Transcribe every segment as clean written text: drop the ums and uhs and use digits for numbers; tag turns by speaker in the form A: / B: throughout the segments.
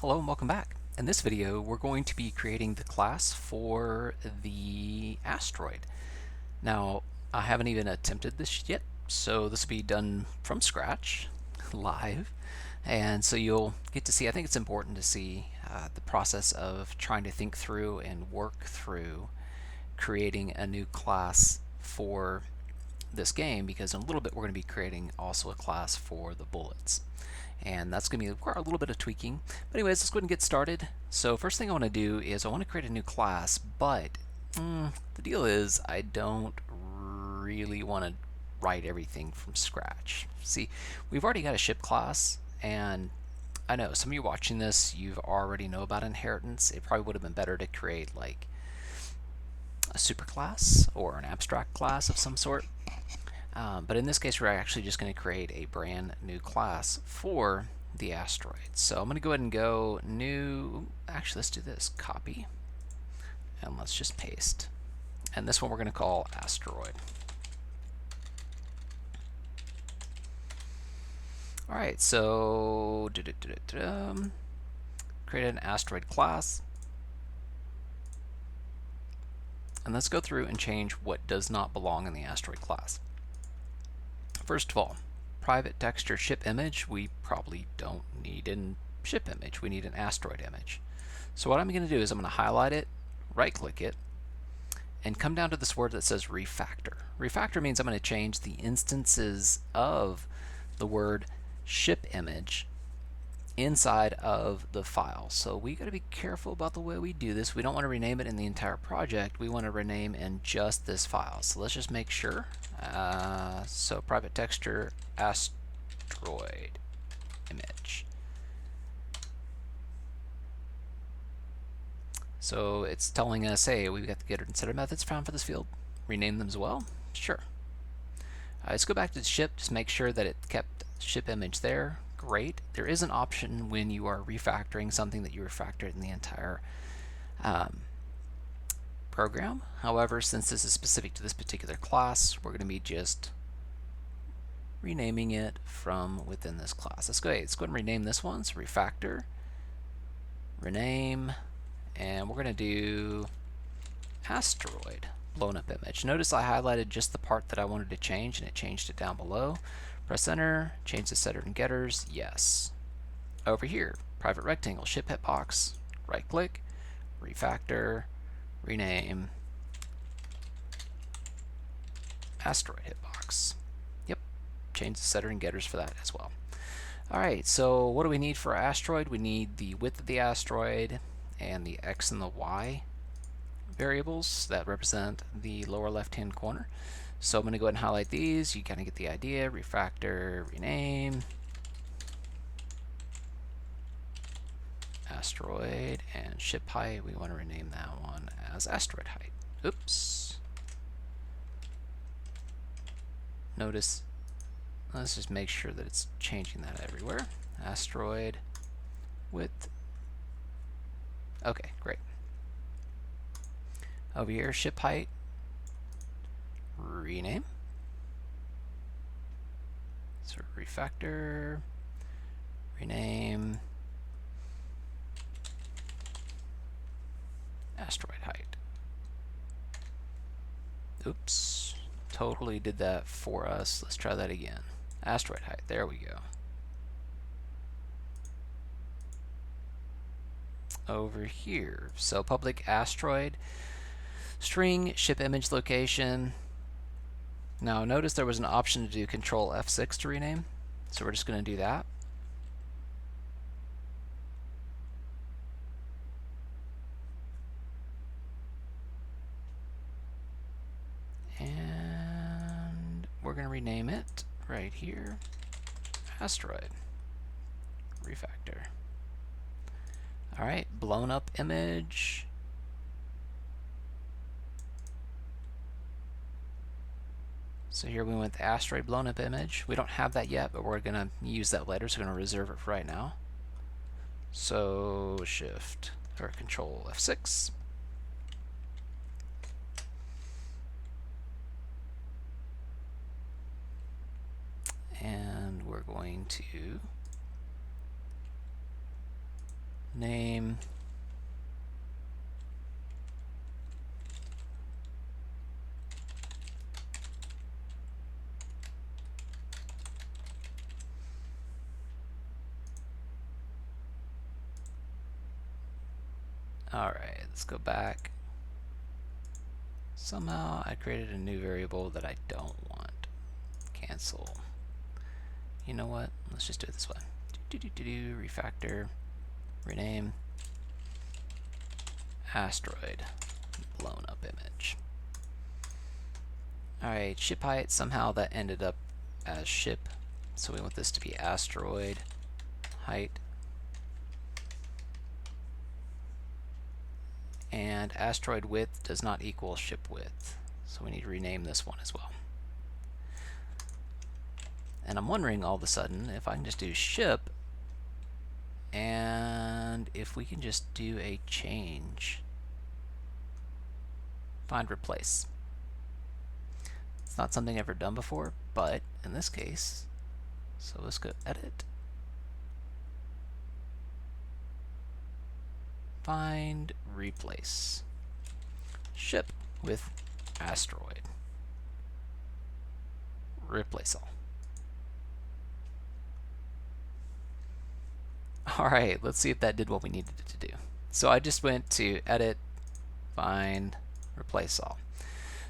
A: Hello and welcome back. In this video, we're going to be creating the class for the asteroid. Now, I haven't even attempted this yet, so this will be done from scratch, live. And so you'll get to see, I think it's important to see the process of trying to think through and work through creating a new class for this game, because in a little bit we're going to be creating also a class for the bullets. And that's going to require a little bit of tweaking. But anyways, let's go ahead and get started. So first thing I want to do is I want to create a new class, but the deal is I don't really want to write everything from scratch. See, we've already got a ship class, and I know some of you watching this, you already know about inheritance. It probably would have been better to create like a super class or an abstract class of some sort. But in this case, we're actually just going to create a brand new class for the asteroid. So I'm going to go ahead and go new. Actually, let's do this. Copy. And let's just paste. And this one we're going to call asteroid. All right, so create an asteroid class. And let's go through and change what does not belong in the asteroid class. First of all, private texture ship image, we probably don't need a ship image. We need an asteroid image. So what I'm going to do is I'm going to highlight it, right click it, and come down to this word that says refactor. Refactor means I'm going to change the instances of the word ship image inside of the file. So we got to be careful about the way we do this. We don't want to rename it in the entire project. We want to rename in just this file. So let's just make sure. So private texture asteroid image. So it's telling us, hey, we've got the getter and setter methods found for this field. Rename them as well? Sure. Let's go back to the ship, just make sure that it kept ship image there. Great. There is an option when you are refactoring something that you refactored in the entire program. However, since this is specific to this particular class, we're going to be just renaming it from within this class. Let's go ahead and rename this one. So refactor, rename, and we're going to do asteroid blown up image. Notice I highlighted just the part that I wanted to change, and it changed it down below. Press enter, change the setter and getters, yes. Over here, private rectangle, ship hitbox, right click, refactor, rename, asteroid hitbox. Yep, change the setter and getters for that as well. Alright, so what do we need for our asteroid? We need the width of the asteroid and the X and the Y variables that represent the lower left hand corner. So I'm going to go ahead and highlight these. You kind of get the idea. Refactor, rename, asteroid, and ship height. We want to rename that one as asteroid height. Oops. Notice, let's just make sure that it's changing that everywhere. Asteroid width. Okay, great. Over here, ship height, rename. So refactor, rename, asteroid height. Oops, totally did that for us. Let's try that again. Asteroid height, there we go. Over here, so public asteroid, string, ship image location. Now notice there was an option to do Control F6 to rename, so we're just going to do that. And we're going to rename it right here, asteroid, refactor. Alright, blown up image. So here we went the asteroid blown up image. We don't have that yet, but we're going to use that later, so we're going to reserve it for right now. So shift or Control F6. And we're going to name, alright, let's go back. Somehow I created a new variable that I don't want. Cancel. You know what? Let's just do it this way. Refactor, rename, asteroid, blown up image. Alright, ship height, somehow that ended up as ship. So we want this to be asteroid height. And asteroid width does not equal ship width. So we need to rename this one as well. And I'm wondering all of a sudden if I can just do ship, and if we can just do a change. Find replace. It's not something I've ever done before, but in this case, so let's go edit. Find replace. Ship with asteroid. Replace all. Alright, let's see if that did what we needed it to do. So I just went to edit, find, replace all.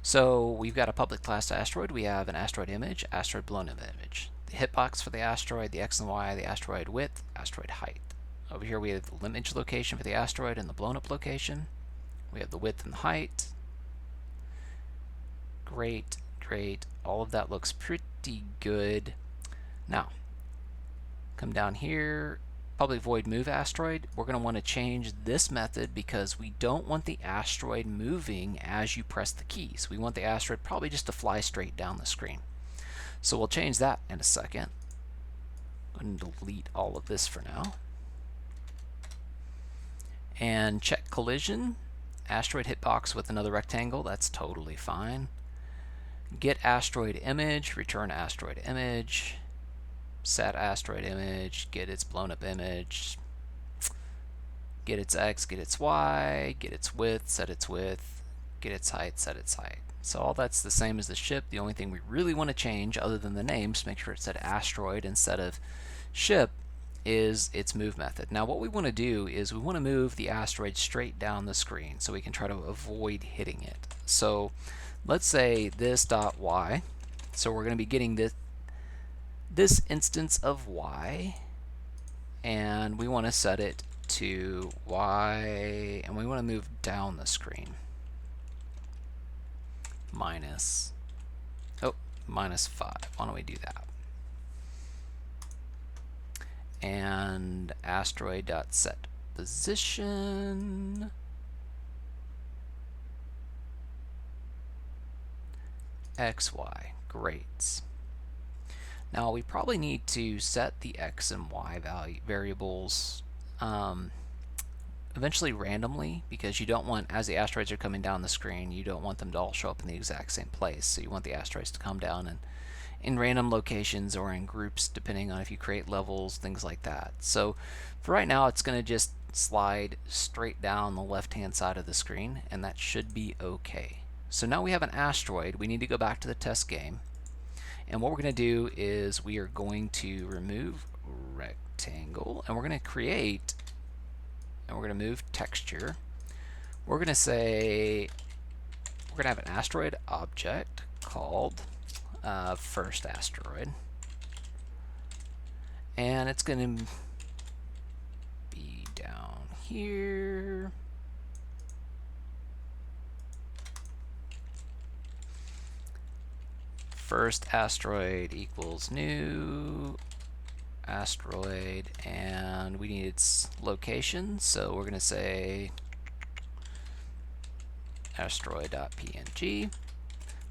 A: So we've got a public class asteroid. We have an asteroid image, asteroid blown up image. The hitbox for the asteroid, the X and Y, the asteroid width, asteroid height. Over here we have the image location for the asteroid and the blown up location. We have the width and the height. Great, great. All of that looks pretty good. Now, come down here, public void move asteroid. We're going to want to change this method because we don't want the asteroid moving as you press the keys. We want the asteroid probably just to fly straight down the screen. So we'll change that in a second. I'm going to delete all of this for now. And check collision. Asteroid hitbox with another rectangle. That's totally fine. Get asteroid image. Return asteroid image. Set asteroid image. Get its blown up image. Get its X. Get its Y. Get its width. Set its width. Get its height. Set its height. So all that's the same as the ship. The only thing we really want to change, other than the names, make sure it said asteroid instead of ship, is its move method. Now what we want to do is we want to move the asteroid straight down the screen so we can try to avoid hitting it. So let's say this dot y. So we're going to be getting this instance of y, and we want to set it to y, and we want to move down the screen. Minus 5. Why don't we do that? And asteroid.set position XY. Great. Now we probably need to set the X and Y variables eventually randomly, because you don't want, as the asteroids are coming down the screen, you don't want them to all show up in the exact same place. So you want the asteroids to come down in random locations or in groups, depending on if you create levels, things like that. So for right now, it's going to just slide straight down the left-hand side of the screen, and that should be okay. So now we have an asteroid. We need to go back to the test game. And what we're going to do is we are going to remove rectangle, and we're going to create, and we're going to move texture. We're going to say, we're going to have an asteroid object called first asteroid, and it's going to be down here. First asteroid equals new asteroid, and we need its location, so we're going to say asteroid.png.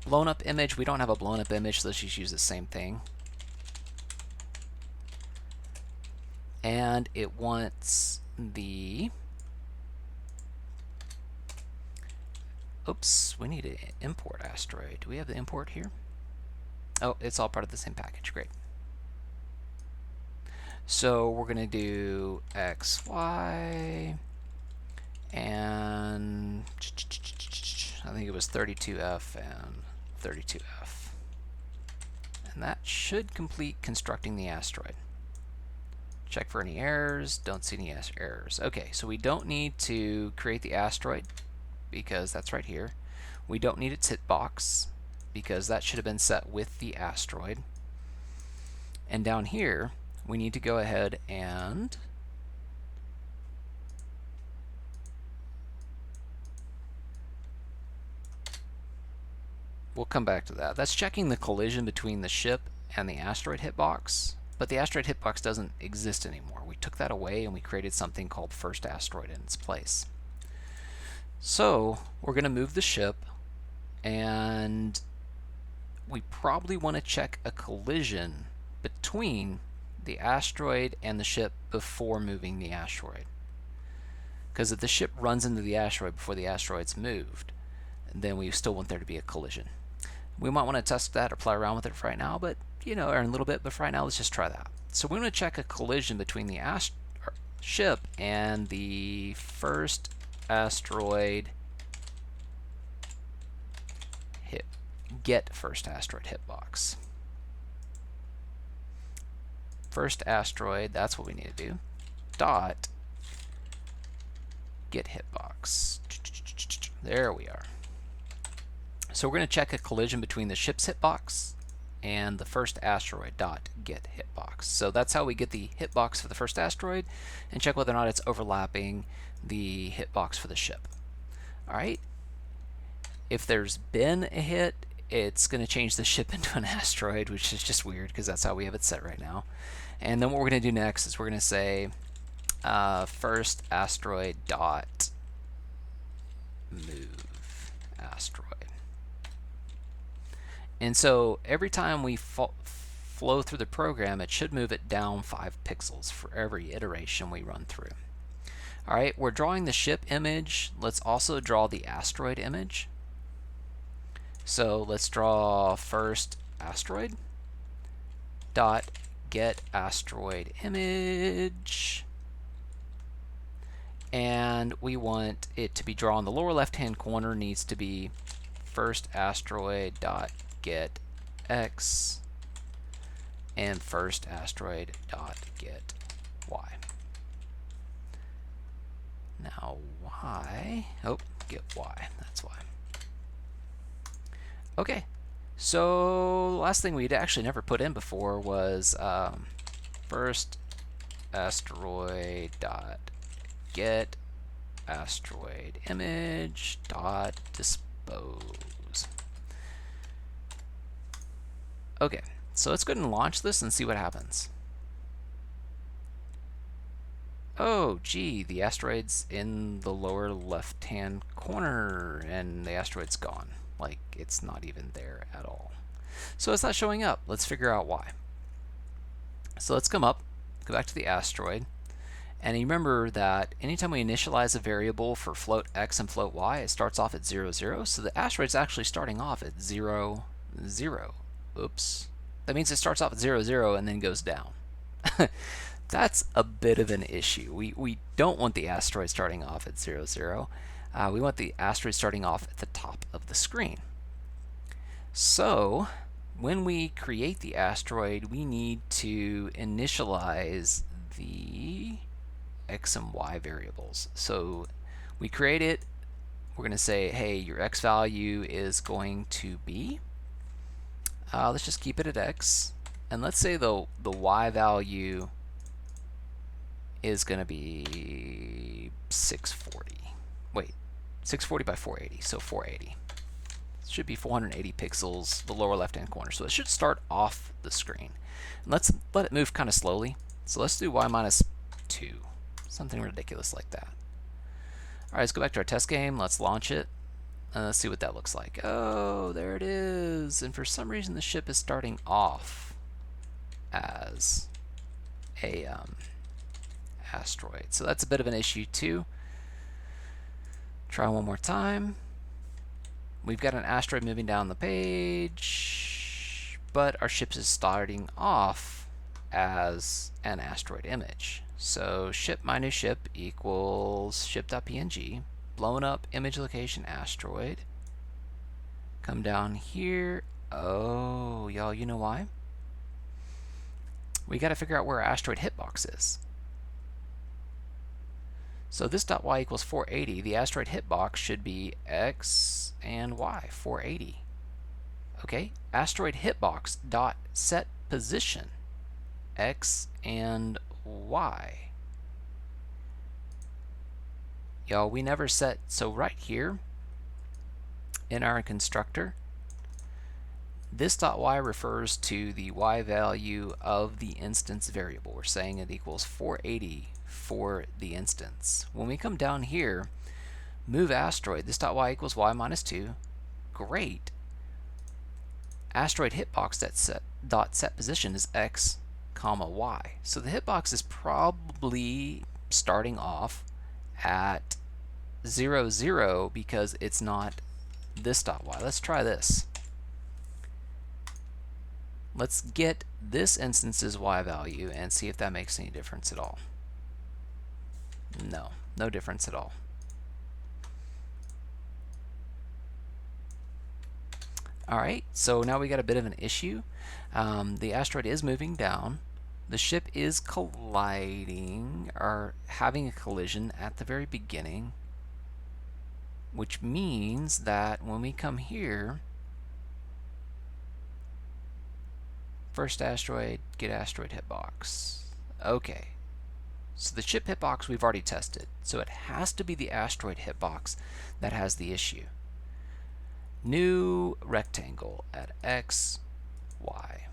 A: Blown up image, we don't have a blown up image, so let's just use the same thing. And it wants the, oops, we need to import asteroid. Do we have the import here? Oh, it's all part of the same package. Great. So we're going to do X, Y, and I think it was 32F and 32F. And that should complete constructing the asteroid. Check for any errors, don't see any errors. Okay, so we don't need to create the asteroid because that's right here. We don't need its hitbox because that should have been set with the asteroid. And down here, we need to go ahead and we'll come back to that. That's checking the collision between the ship and the asteroid hitbox, but the asteroid hitbox doesn't exist anymore. We took that away and we created something called first asteroid in its place. So we're going to move the ship, and we probably want to check a collision between the asteroid and the ship before moving the asteroid. Because if the ship runs into the asteroid before the asteroid's moved, then we still want there to be a collision. We might want to test that or play around with it for right now, but or in a little bit, but for right now, let's just try that. So we want to check a collision between the ship and the first asteroid get first asteroid hitbox. First asteroid, that's what we need to do. Dot get hitbox. There we are. So we're going to check a collision between the ship's hitbox and the first asteroid dot get hitbox. So that's how we get the hitbox for the first asteroid and check whether or not it's overlapping the hitbox for the ship. All right. If there's been a hit, it's going to change the ship into an asteroid, which is just weird because that's how we have it set right now. And then what we're going to do next is we're going to say first asteroid dot move asteroid. And so every time we flow through the program, it should move it down 5 pixels for every iteration we run through. All right, we're drawing the ship image. Let's also draw the asteroid image. So let's draw first asteroid dot get asteroid image, and we want it to be drawn. The lower left hand corner needs to be first asteroid dot get x and first asteroid dot get y. Now y, oh, get y, that's why. Okay, so the last thing we'd actually never put in before was first asteroid dot get asteroid image dot dispose. Okay, so let's go ahead and launch this and see what happens. Oh, gee, the asteroid's in the lower left-hand corner, and the asteroid's gone. Like, it's not even there at all. So it's not showing up. Let's figure out why. So let's come up, go back to the asteroid, and remember that anytime we initialize a variable for float x and float y, it starts off at 0, 0. So the asteroid's actually starting off at 0, 0. Oops. That means it starts off at 0, 0 and then goes down. That's a bit of an issue. We don't want the asteroid starting off at 0, 0. We want the asteroid starting off at the top of the screen. So when we create the asteroid, we need to initialize the x and y variables. So we create it. We're going to say, hey, your x value is going to be, let's just keep it at x. And let's say the y value is going to be 640. Wait, 640 by 480, so 480. It should be 480 pixels, the lower left-hand corner. So it should start off the screen. And let's let it move kind of slowly. So let's do y minus 2, something ridiculous like that. All right, let's go back to our test game. Let's launch it. Let's see what that looks like. Oh, there it is. And for some reason, the ship is starting off as a asteroid. So that's a bit of an issue too. Try one more time. We've got an asteroid moving down the page, but our ship is starting off as an asteroid image. So ship my new ship equals ship.png, blown up image location asteroid. Come down here. Oh, y'all, you know why? We got to figure out where our asteroid hitbox is. So this dot y equals 480. The asteroid hitbox should be x and y, 480. Okay, asteroid hitbox dot set position, x and y. Y'all, we never set, so right here in our constructor, this dot y refers to the y value of the instance variable. We're saying it equals 480 for the instance. When we come down here, move asteroid, this dot y equals y minus 2. Great. Asteroid hitbox dot set position is x comma y. So the hitbox is probably starting off at 0, 0 because it's not this dot y. Let's try this. Let's get this instance's y value and see if that makes any difference at all. No, no difference at all. Alright, so now we got a bit of an issue. The asteroid is moving down. The ship is colliding, or having a collision at the very beginning, which means that when we come here, first asteroid, get asteroid hitbox. Okay, so the ship hitbox we've already tested, so it has to be the asteroid hitbox that has the issue. New rectangle at x, y.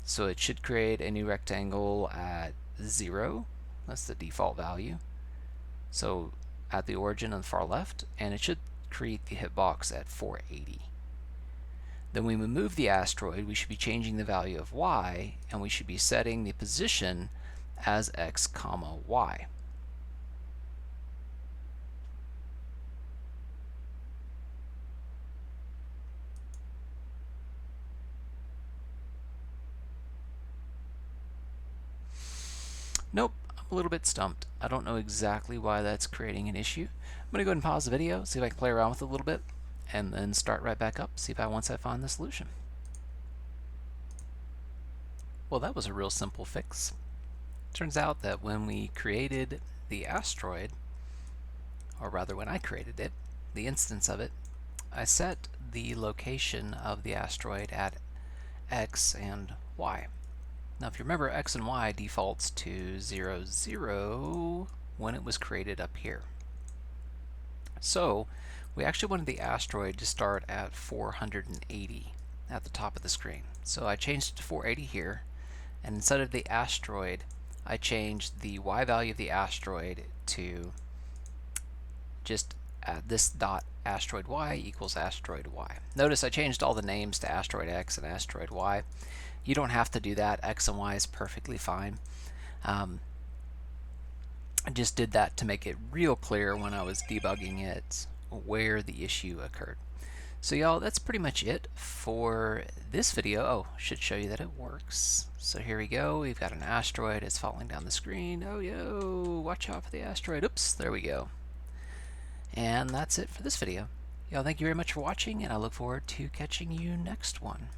A: So it should create a new rectangle at 0. That's the default value. So at the origin on the far left, and it should create the hitbox at 480. Then when we move the asteroid, we should be changing the value of y, and we should be setting the position as x comma y. Nope, I'm a little bit stumped. I don't know exactly why that's creating an issue. I'm going to go ahead and pause the video, see if I can play around with it a little bit, and then start right back up, see if once I find the solution. Well, that was a real simple fix. Turns out that when we created the asteroid, or rather when I created it, the instance of it, I set the location of the asteroid at x and y. Now if you remember, x and y defaults to 0, 0 when it was created up here. So we actually wanted the asteroid to start at 480 at the top of the screen. So I changed it to 480 here, and instead of the asteroid, I changed the y value of the asteroid to just this dot asteroid y equals asteroid y. Notice I changed all the names to asteroid x and asteroid y. You don't have to do that. X and y is perfectly fine. I just did that to make it real clear when I was debugging it where the issue occurred. So y'all, that's pretty much it for this video. Oh, should show you that it works. So here we go. We've got an asteroid. It's falling down the screen. Oh, yo, watch out for the asteroid. Oops, there we go. And that's it for this video. Y'all, thank you very much for watching, and I look forward to catching you next one.